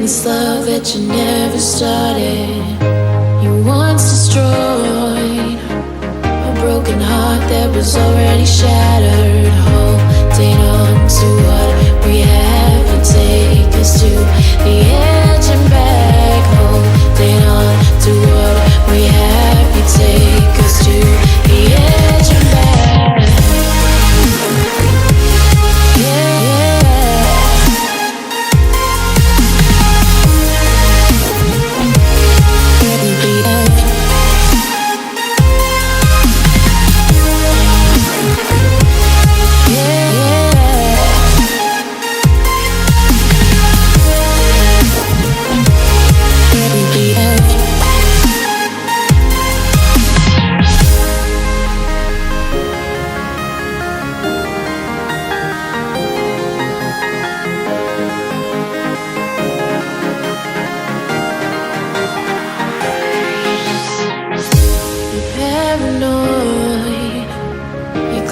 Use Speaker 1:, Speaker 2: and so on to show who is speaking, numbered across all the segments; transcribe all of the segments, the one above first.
Speaker 1: claim this love that you never started. You once destroyed a broken heart that was already shattered. Holding on to what we have and take us to the edge and back. Holding on to what we have, you take us to the edge and back.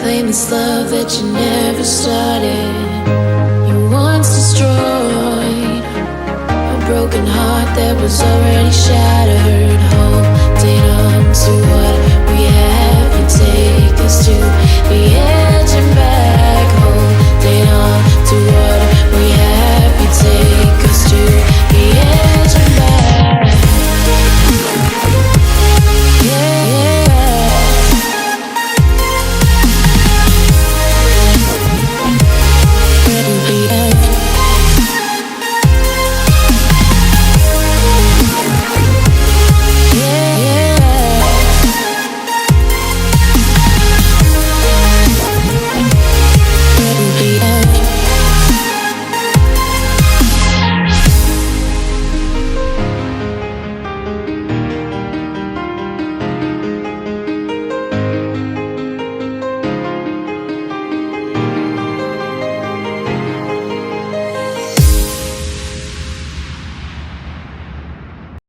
Speaker 1: Claim this love that you never started.